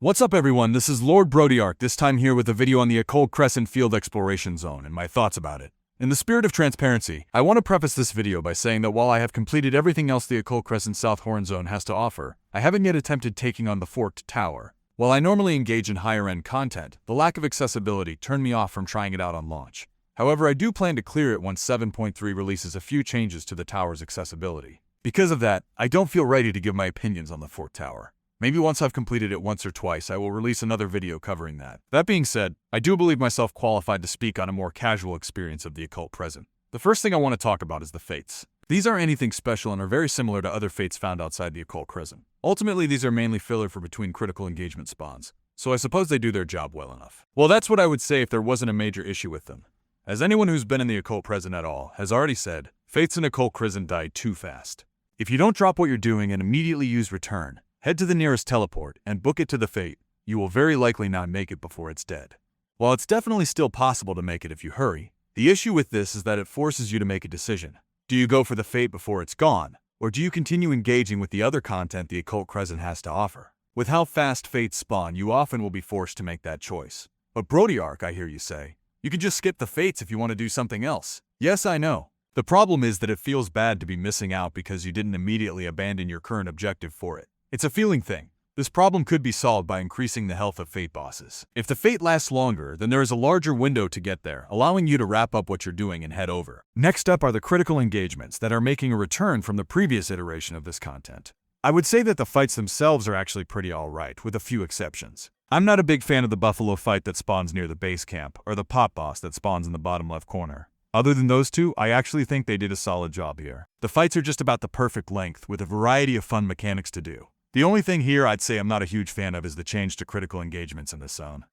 What's up everyone, this is Lord Brodyark, this time here with a video on the Occult Crescent Field Exploration Zone and my thoughts about it. In the spirit of transparency, I want to preface this video by saying that while I have completed everything else the Occult Crescent South Horn Zone has to offer, I haven't yet attempted taking on the Forked Tower. While I normally engage in higher-end content, the lack of accessibility turned me off from trying it out on launch. However, I do plan to clear it once 7.3 releases a few changes to the tower's accessibility. Because of that, I don't feel ready to give my opinions on the Forked Tower. Maybe once I've completed it once or twice, I will release another video covering that. That being said, I do believe myself qualified to speak on a more casual experience of the Occult Present. The first thing I want to talk about is the Fates. These aren't anything special and are very similar to other Fates found outside the Occult Crescent. Ultimately, these are mainly filler for between critical engagement spawns, so I suppose they do their job well enough. Well, that's what I would say if there wasn't a major issue with them. As anyone who's been in the Occult Present at all has already said, Fates in Occult Crescent died too fast. If you don't drop what you're doing and immediately use return, head to the nearest teleport and book it to the Fate, you will very likely not make it before it's dead. While it's definitely still possible to make it if you hurry, the issue with this is that it forces you to make a decision. Do you go for the Fate before it's gone, or do you continue engaging with the other content the Occult Crescent has to offer? With how fast Fates spawn, you often will be forced to make that choice. But Brodyark, I hear you say, you can just skip the Fates if you want to do something else. Yes, I know. The problem is that it feels bad to be missing out because you didn't immediately abandon your current objective for it. It's a feeling thing. This problem could be solved by increasing the health of Fate bosses. If the Fate lasts longer, then there is a larger window to get there, allowing you to wrap up what you're doing and head over. Next up are the critical engagements that are making a return from the previous iteration of this content. I would say that the fights themselves are actually pretty alright, with a few exceptions. I'm not a big fan of the buffalo fight that spawns near the base camp, or the pop boss that spawns in the bottom left corner. Other than those two, I actually think they did a solid job here. The fights are just about the perfect length, with a variety of fun mechanics to do. The only thing here I'd say I'm not a huge fan of is the change to critical engagements in this zone.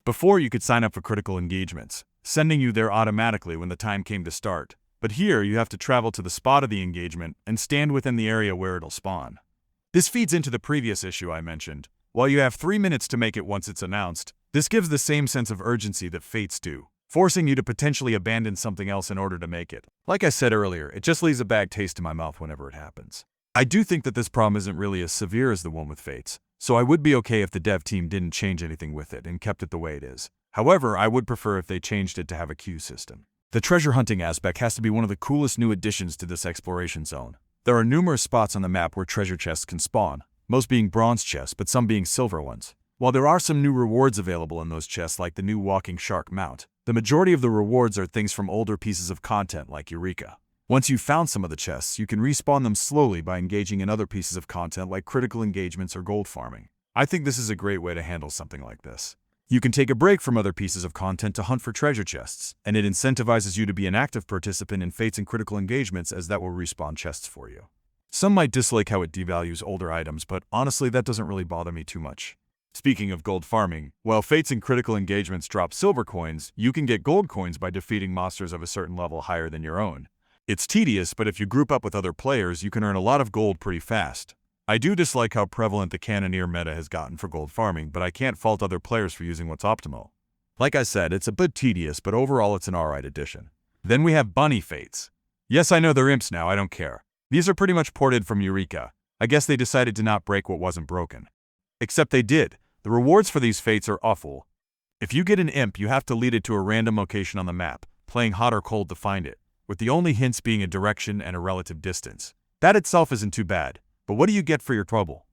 Before, you could sign up for critical engagements, sending you there automatically when the time came to start. But here, you have to travel to the spot of the engagement and stand within the area where it'll spawn. This feeds into the previous issue I mentioned. While you have 3 minutes to make it once it's announced, this gives the same sense of urgency that Fates do, forcing you to potentially abandon something else in order to make it. Like I said earlier, it just leaves a bad taste in my mouth whenever it happens. I do think that this problem isn't really as severe as the one with Fates, so I would be okay if the dev team didn't change anything with it and kept it the way it is. However, I would prefer if they changed it to have a queue system. The treasure hunting aspect has to be one of the coolest new additions to this exploration zone. There are numerous spots on the map where treasure chests can spawn, most being bronze chests but some being silver ones. While there are some new rewards available in those chests like the new walking shark mount, the majority of the rewards are things from older pieces of content like Eureka. Once you've found some of the chests, you can respawn them slowly by engaging in other pieces of content like critical engagements or gold farming. I think this is a great way to handle something like this. You can take a break from other pieces of content to hunt for treasure chests, and it incentivizes you to be an active participant in Fates and critical engagements as that will respawn chests for you. Some might dislike how it devalues older items, but honestly that doesn't really bother me too much. Speaking of gold farming, while Fates and critical engagements drop silver coins, you can get gold coins by defeating monsters of a certain level higher than your own. It's tedious, but if you group up with other players, you can earn a lot of gold pretty fast. I do dislike how prevalent the Cannoneer meta has gotten for gold farming, but I can't fault other players for using what's optimal. Like I said, it's a bit tedious, but overall it's an alright addition. Then we have bunny fates. Yes, I know they're imps now, I don't care. These are pretty much ported from Eureka. I guess they decided to not break what wasn't broken. Except they did. The rewards for these fates are awful. If you get an imp, you have to lead it to a random location on the map, playing hot or cold to find it, with the only hints being a direction and a relative distance. That itself isn't too bad, but what do you get for your trouble?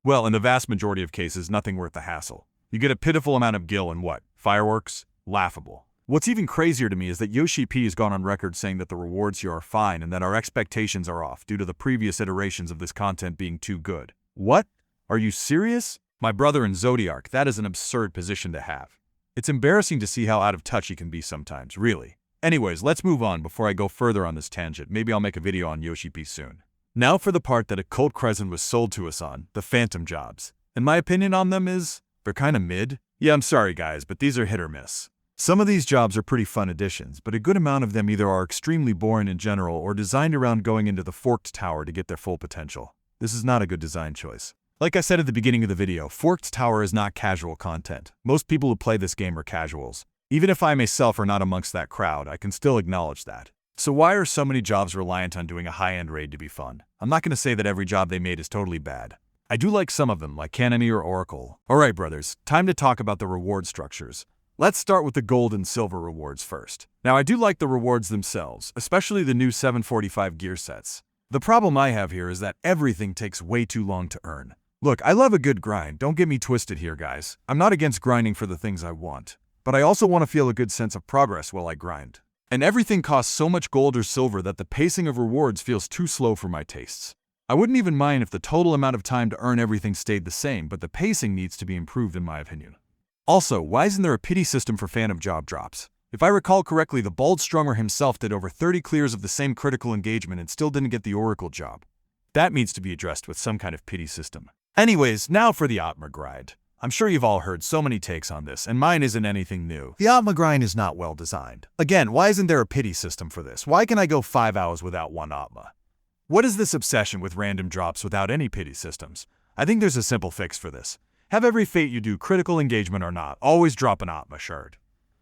Well, in the vast majority of cases, nothing worth the hassle. You get a pitiful amount of gil and what? Fireworks? Laughable. What's even crazier to me is that Yoshi P has gone on record saying that the rewards here are fine and that our expectations are off due to the previous iterations of this content being too good. What? Are you serious? My brother in Zodiark, that is an absurd position to have. It's embarrassing to see how out of touch he can be sometimes, really. Anyways, let's move on before I go further on this tangent. Maybe I'll make a video on Yoshi P soon. Now for the part that Occult Crescent was sold to us on, the phantom jobs. And my opinion on them is, they're kinda mid. Yeah, I'm sorry guys, but these are hit or miss. Some of these jobs are pretty fun additions, but a good amount of them either are extremely boring in general or designed around going into the Forked Tower to get their full potential. This is not a good design choice. Like I said at the beginning of the video, Forked Tower is not casual content. Most people who play this game are casuals. Even if I myself are not amongst that crowd, I can still acknowledge that. So why are so many jobs reliant on doing a high-end raid to be fun? I'm not going to say that every job they made is totally bad. I do like some of them, like Cannoneer or Oracle. Alright brothers, time to talk about the reward structures. Let's start with the gold and silver rewards first. Now I do like the rewards themselves, especially the new 745 gear sets. The problem I have here is that everything takes way too long to earn. Look, I love a good grind, don't get me twisted here guys. I'm not against grinding for the things I want, but I also want to feel a good sense of progress while I grind. And everything costs so much gold or silver that the pacing of rewards feels too slow for my tastes. I wouldn't even mind if the total amount of time to earn everything stayed the same, but the pacing needs to be improved in my opinion. Also, why isn't there a pity system for phantom job drops? If I recall correctly, the Bald Strunger himself did over 30 clears of the same critical engagement and still didn't get the Oracle job. That needs to be addressed with some kind of pity system. Anyways, now for the Atma grind. I'm sure you've all heard so many takes on this, and mine isn't anything new. The Atma grind is not well designed. Again, why isn't there a pity system for this? Why can I go 5 hours without one Atma? What is this obsession with random drops without any pity systems? I think there's a simple fix for this. Have every fate you do, critical engagement or not, always drop an Atma shard.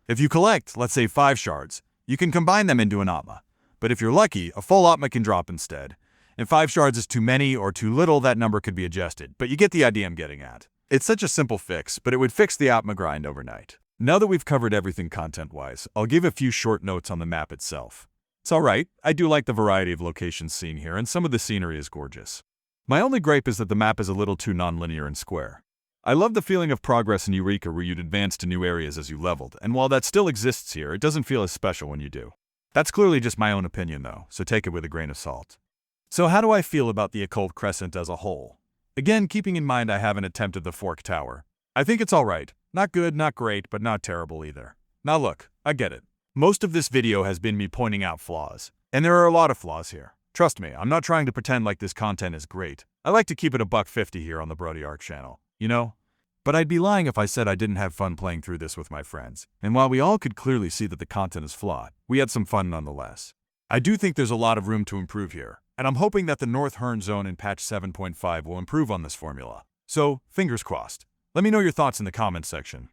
If you collect, let's say 5 shards, you can combine them into an Atma. But if you're lucky, a full Atma can drop instead. If 5 shards is too many or too little, that number could be adjusted, but you get the idea I'm getting at. It's such a simple fix, but it would fix the Atma grind overnight. Now that we've covered everything content-wise, I'll give a few short notes on the map itself. It's alright, I do like the variety of locations seen here, and some of the scenery is gorgeous. My only gripe is that the map is a little too non-linear and square. I love the feeling of progress in Eureka where you'd advance to new areas as you leveled, and while that still exists here, it doesn't feel as special when you do. That's clearly just my own opinion though, so take it with a grain of salt. So how do I feel about the Occult Crescent as a whole? Again, keeping in mind I haven't attempted the Fork Tower. I think it's alright. Not good, not great, but not terrible either. Now look, I get it. Most of this video has been me pointing out flaws. And there are a lot of flaws here. Trust me, I'm not trying to pretend like this content is great. I like to keep it $1.50 here on the BrodyArk channel, you know? But I'd be lying if I said I didn't have fun playing through this with my friends. And while we all could clearly see that the content is flawed, we had some fun nonetheless. I do think there's a lot of room to improve here, and I'm hoping that the North Hern Zone in patch 7.5 will improve on this formula. So, fingers crossed. Let me know your thoughts in the comments section.